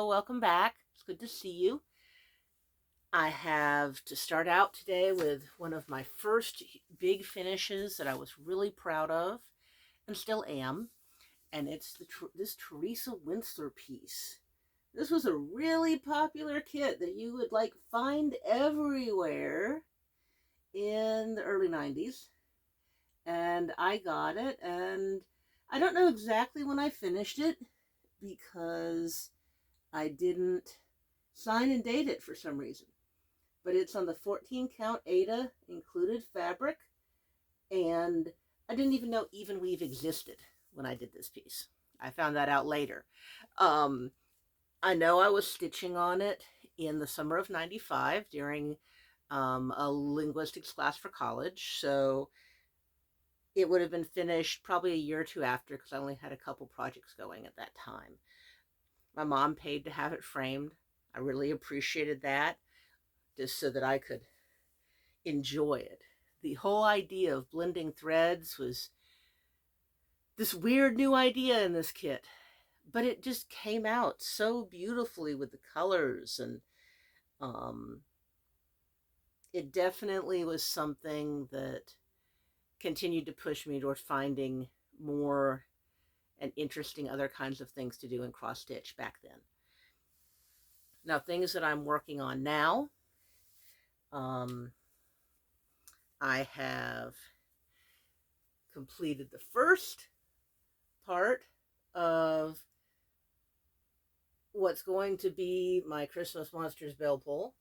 Gostelow. Welcome back. It's good to see you. I have to start out today with one of my first big finishes that I was really proud of and still am, and it's this Teresa Wentzler piece. This was a really popular kit that you would find everywhere in the early 90s, and I got it, and I don't know exactly when I finished it because I didn't sign and date it for some reason. But it's on the 14 count Ada included fabric, and I didn't even know even weave existed when I did this piece. I found that out later. I know I was stitching on it in the summer of 95 during a linguistics class for college, so it would have been finished probably a year or two after because I only had a couple projects going at that time. My mom paid to have it framed. I really appreciated that, just so that I could enjoy it. The whole idea of blending threads was this weird new idea in this kit, but it just came out so beautifully with the colors, and it definitely was something that continued to push me toward finding more and interesting other kinds of things to do in cross stitch back then. Now, things that I'm working on now, I have completed the first part of what's going to be my Christmas Monsters bell pull.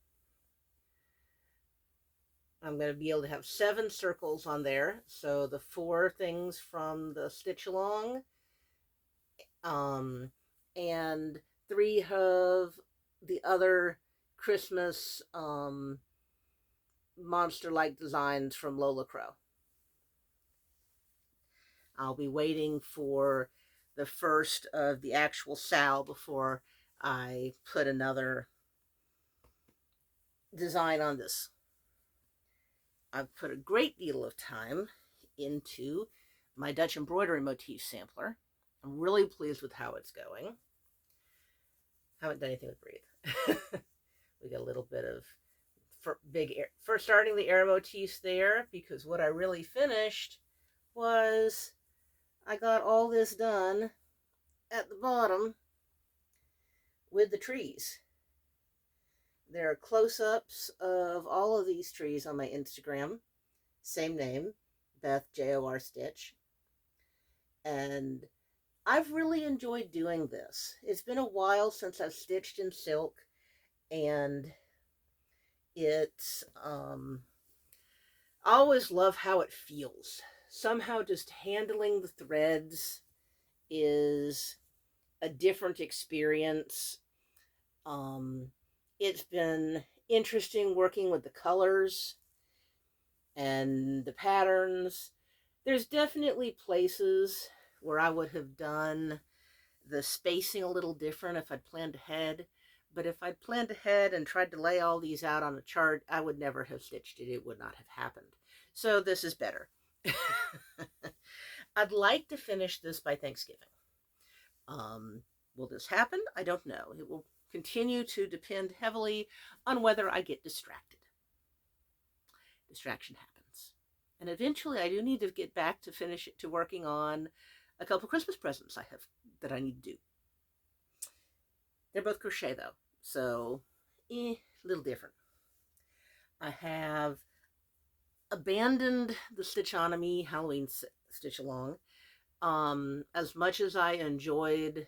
I'm going to be able to have 7 circles on there. So the 4 things from the stitch along, and 3 of the other Christmas monster-like designs from Lola Crow. I'll be waiting for the first of the actual Sal before I put another design on this. I've put a great deal of time into my Dutch embroidery motif sampler. I'm really pleased with how it's going. Haven't done anything with Breathe. We got a little bit of big air for starting the air motifs there, because what I really finished was I got all this done at the bottom with the trees. There are close-ups of all of these trees on my Instagram. Same name, Beth J-O-R Stitch. And I've really enjoyed doing this. It's been a while since I've stitched in silk, and it's, I always love how it feels. Somehow just handling the threads is a different experience. It's been interesting working with the colors and the patterns. There's definitely places where I would have done the spacing a little different if I'd planned ahead. But if I'd planned ahead and tried to lay all these out on a chart, I would never have stitched it. It would not have happened. So this is better. I'd like to finish this by Thanksgiving. Will this happen? I don't know. It will continue to depend heavily on whether I get distracted. Distraction happens. And eventually I do need to get back to working on a couple Christmas presents that I need to do. They're both crochet though, so a little different. I have abandoned the Stitchonomy Halloween stitch along. As much as I enjoyed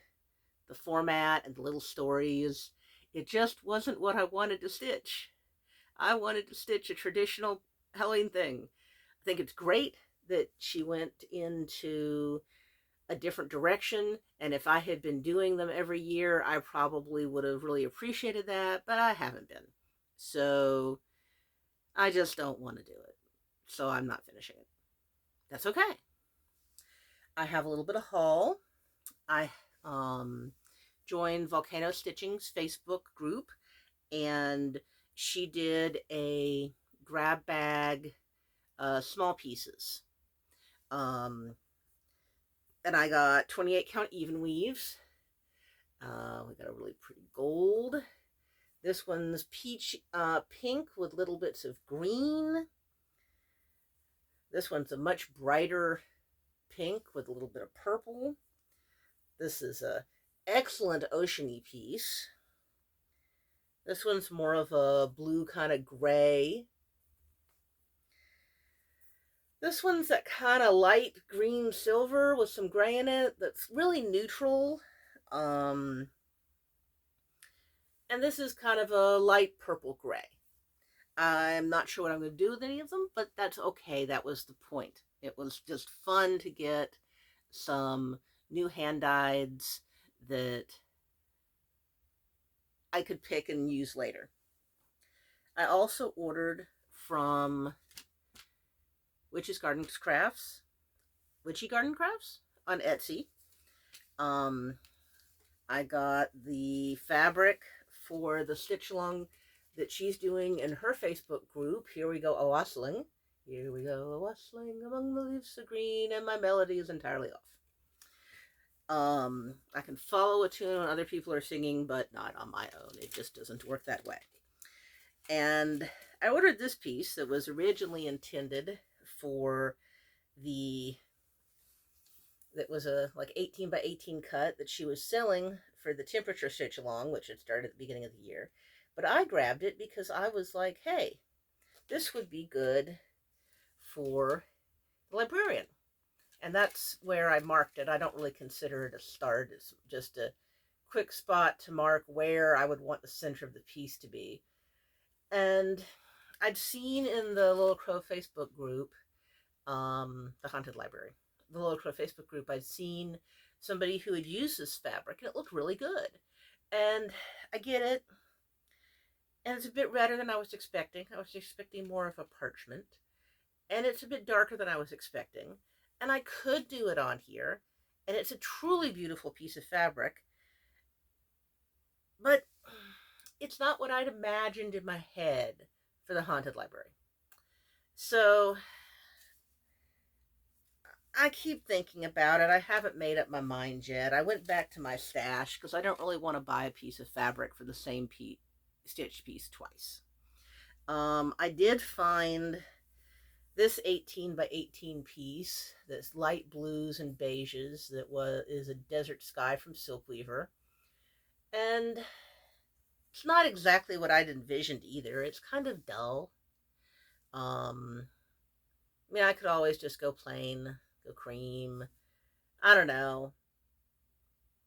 the format and the little stories, it just wasn't what I wanted to stitch. I wanted to stitch a traditional Halloween thing. I think it's great that she went into a different direction, and if I had been doing them every year, I probably would have really appreciated that, but I haven't been. So I just don't want to do it. So I'm not finishing it. That's okay. I have a little bit of haul. I joined Volcano Stitching's Facebook group, and she did a grab bag, small pieces. And I got 28 count even weaves. We got a really pretty gold. This one's peach pink with little bits of green. This one's a much brighter pink with a little bit of purple. This is a excellent oceany piece. This one's more of a blue kind of gray. This one's that kind of light green silver with some gray in it that's really neutral. And this is kind of a light purple gray. I'm not sure what I'm going to do with any of them, but that's okay. That was the point. It was just fun to get some new hand-dyeds that I could pick and use later. I also ordered from Witchsgardencrafts on Etsy. I got the fabric for the stitch along that she's doing in her Facebook group. Here we go a-wassailing. Here we go a-wassailing among the leaves of green, and my melody is entirely off. I can follow a tune when other people are singing, but not on my own. It just doesn't work that way. And I ordered this piece that was originally intended for that was a like 18 by 18 cut that she was selling for the temperature stitch along, which had started at the beginning of the year. But I grabbed it because I was like, hey, this would be good for the librarian. And that's where I marked it. I don't really consider it a start. It's just a quick spot to mark where I would want the center of the piece to be. And I'd seen in the Little Crow Facebook group, the Haunted Library, the Little Crow Facebook group, I'd seen somebody who had used this fabric, and it looked really good. And I get it. And it's a bit redder than I was expecting. I was expecting more of a parchment. And it's a bit darker than I was expecting. And I could do it on here. And it's a truly beautiful piece of fabric. But it's not what I'd imagined in my head for the Haunted Library. So I keep thinking about it. I haven't made up my mind yet. I went back to my stash because I don't really want to buy a piece of fabric for the same stitched piece twice. I did find this 18 by 18 piece that's light blues and beiges that is a Desert Sky from Silkweaver. And it's not exactly what I'd envisioned either. It's kind of dull. I mean, I could always just go plain, go cream. I don't know.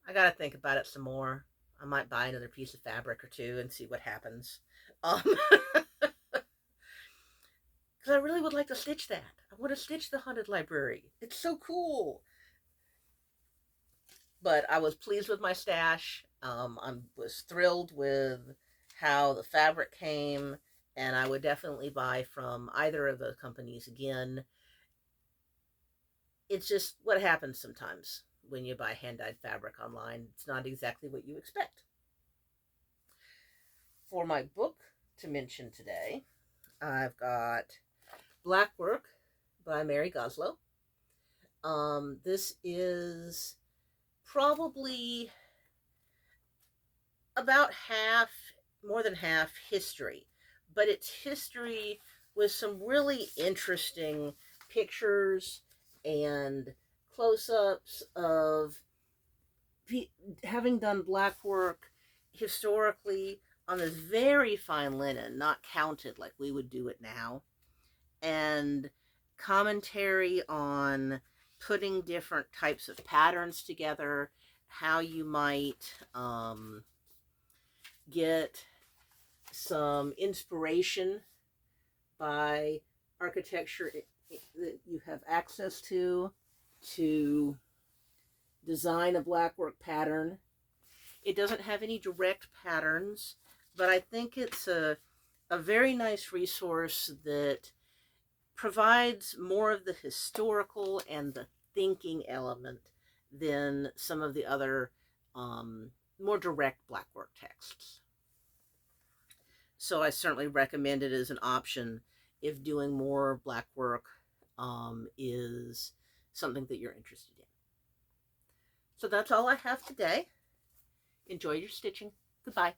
I gotta think about it some more. I might buy another piece of fabric or two and see what happens. Because I really would like to stitch that. I want to stitch the Haunted Library. It's so cool. But I was pleased with my stash. I was thrilled with how the fabric came, and I would definitely buy from either of the companies again. It's just what happens sometimes when you buy hand-dyed fabric online. It's not exactly what you expect. For my book to mention today, I've got Blackwork by Mary Gostelow. This is probably about more than half history, but it's history with some really interesting pictures and close-ups of having done black work historically on this very fine linen, not counted like we would do it now, and commentary on putting different types of patterns together, how you might get some inspiration by architecture that you have access to design a blackwork pattern. It doesn't have any direct patterns, but I think it's a very nice resource that provides more of the historical and the thinking element than some of the other more direct blackwork texts. So I certainly recommend it as an option if doing more blackwork is something that you're interested in. So that's all I have today. Enjoy your stitching. Goodbye.